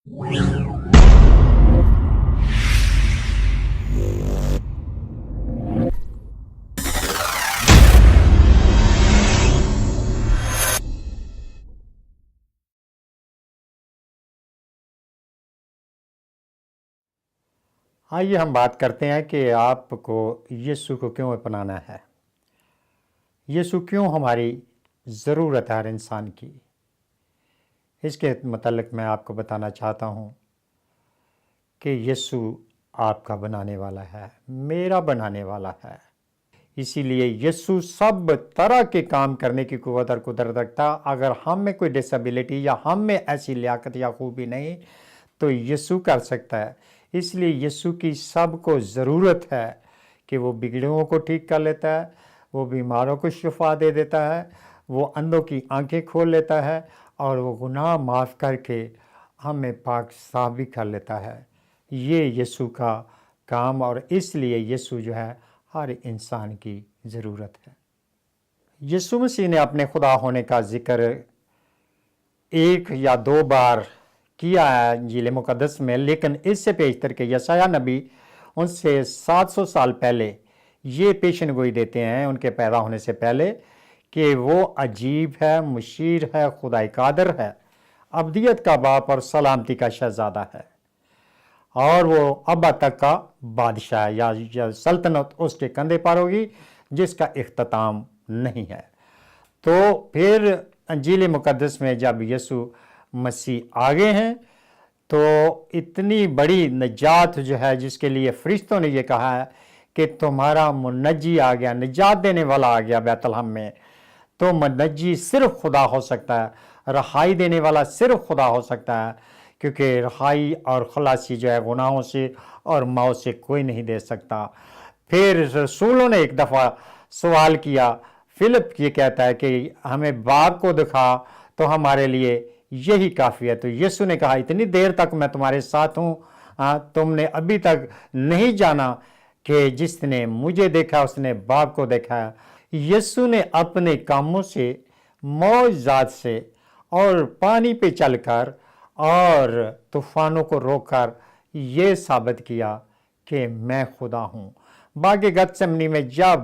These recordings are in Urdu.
آئیے ہم بات کرتے ہیں کہ آپ کو یسوع کو کیوں اپنانا ہے، یسوع کیوں ہماری ضرورت ہے ہر انسان کی۔ اس کے متعلق میں آپ کو بتانا چاہتا ہوں کہ یسوع آپ کا بنانے والا ہے، میرا بنانے والا ہے۔ اسی لیے یسوع سب طرح کے کام کرنے کی قوت اور قدرت رکھتا۔ اگر ہم میں کوئی ڈسیبلٹی یا ہم میں ایسی لیاقت یا خوبی نہیں تو یسوع کر سکتا ہے۔ اس لیے یسوع کی سب کو ضرورت ہے کہ وہ بگڑوں کو ٹھیک کر لیتا ہے، وہ بیماروں کو شفا دے دیتا ہے، وہ اندھوں کی آنکھیں کھول لیتا ہے، اور وہ گناہ معاف کر کے ہمیں پاک صاف بھی کر لیتا ہے۔ یہ یسوع کا کام، اور اس لیے یسوع جو ہے ہر انسان کی ضرورت ہے۔ یسوع مسیح نے اپنے خدا ہونے کا ذکر ایک یا دو بار کیا ہے انجیل مقدس میں، لیکن اس سے پیشتر کے یسایہ نبی ان سے 700 سال پہلے یہ پیشن گوئی دیتے ہیں ان کے پیدا ہونے سے پہلے کہ وہ عجیب ہے، مشیر ہے، خدائے قادر ہے، ابدیت کا باپ اور سلامتی کا شہزادہ ہے، اور وہ ابا تک کا بادشاہ ہے، یا سلطنت اس کے کندھے پر ہوگی جس کا اختتام نہیں ہے۔ تو پھر انجیل مقدس میں جب یسوع مسیح آگے ہیں تو اتنی بڑی نجات جو ہے، جس کے لیے فرشتوں نے یہ کہا ہے کہ تمہارا منجی آ گیا، نجات دینے والا آ گیا بیت لحم میں، تو منجی صرف خدا ہو سکتا ہے، رہائی دینے والا صرف خدا ہو سکتا ہے، کیونکہ رہائی اور خلاصی جو ہے گناہوں سے اور موت سے کوئی نہیں دے سکتا۔ پھر رسولوں نے ایک دفعہ سوال کیا، فلپ یہ کہتا ہے کہ ہمیں باپ کو دکھا تو ہمارے لیے یہی کافی ہے۔ تو یسوع نے کہا اتنی دیر تک میں تمہارے ساتھ ہوں، تم نے ابھی تک نہیں جانا کہ جس نے مجھے دیکھا اس نے باپ کو دیکھا ہے۔ یسوع نے اپنے کاموں سے، معجزات سے، اور پانی پہ چل کر اور طوفانوں کو روک کر یہ ثابت کیا کہ میں خدا ہوں۔ باغ گتسمنی میں جب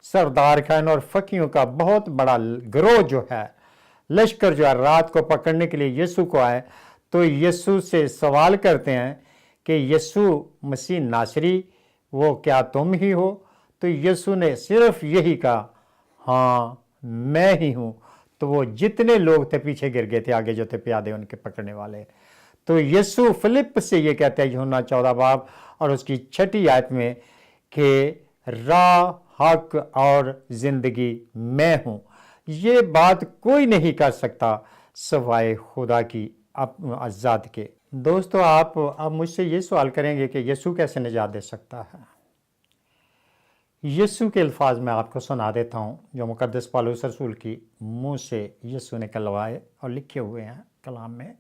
سردار خان اور فقیوں کا بہت بڑا گروہ جو ہے، لشکر جو ہے رات کو پکڑنے کے لیے یسوع کو آئے، تو یسوع سے سوال کرتے ہیں کہ یسوع مسیح ناصری وہ کیا تم ہی ہو؟ تو یسوع نے صرف یہی کہا، ہاں میں ہی ہوں۔ تو وہ جتنے لوگ تھے پیچھے گر گئے تھے، آگے جو تھے پیادے ان کے پکڑنے والے۔ تو یسوع فلپ سے یہ کہتے ہیں یوحنا 14 باب اور اس کی 6 آیت میں کہ راہ، حق اور زندگی میں ہوں۔ یہ بات کوئی نہیں کر سکتا سوائے خدا کی ذات کے۔ دوستو، آپ اب مجھ سے یہ سوال کریں گے کہ یسوع کیسے نجات دے سکتا ہے؟ یسوع کے الفاظ میں آپ کو سنا دیتا ہوں جو مقدس پالوس رسول کی منہ سے یسوع نے کلوائے اور لکھے ہوئے ہیں کلام میں،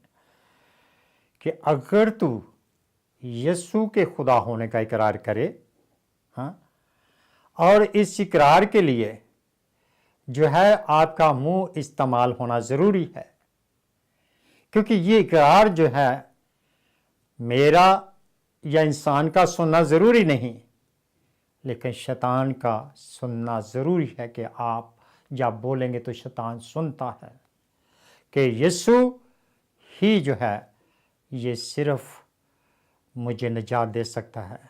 کہ اگر تو یسوع کے خدا ہونے کا اقرار کرے، اور اس اقرار کے لیے جو ہے آپ کا منہ استعمال ہونا ضروری ہے، کیونکہ یہ اقرار جو ہے میرا یا انسان کا سننا ضروری نہیں، لیکن شیطان کا سننا ضروری ہے، کہ آپ جب بولیں گے تو شیطان سنتا ہے کہ یسوع ہی جو ہے یہ صرف مجھے نجات دے سکتا ہے۔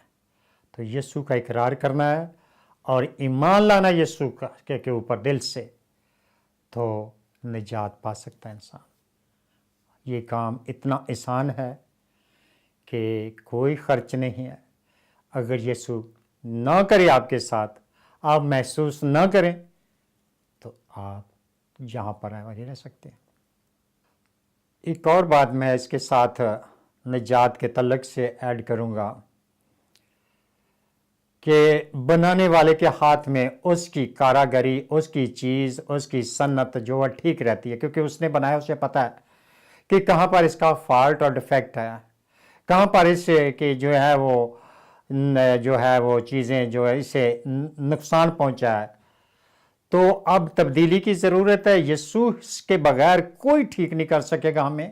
تو یسوع کا اقرار کرنا ہے اور ایمان لانا یسوع کے اوپر دل سے، تو نجات پا سکتا ہے انسان۔ یہ کام اتنا آسان ہے کہ کوئی خرچ نہیں ہے۔ اگر یسوع نہ کرے آپ کے ساتھ، آپ محسوس نہ کریں، تو آپ جہاں پر ہیں وہیں رہ سکتے ہیں۔ ایک اور بات میں اس کے ساتھ نجات کے تعلق سے ایڈ کروں گا کہ بنانے والے کے ہاتھ میں اس کی کاراگری، اس کی چیز، اس کی صنعت جو ہے ٹھیک رہتی ہے، کیونکہ اس نے بنایا، اسے پتہ ہے کہ کہاں پر اس کا فالٹ اور ڈیفیکٹ ہے، کہاں پر اس سے کہ جو ہے وہ چیزیں جو ہے اسے نقصان پہنچا ہے۔ تو اب تبدیلی کی ضرورت ہے۔ یسوع کے بغیر کوئی ٹھیک نہیں کر سکے گا ہمیں،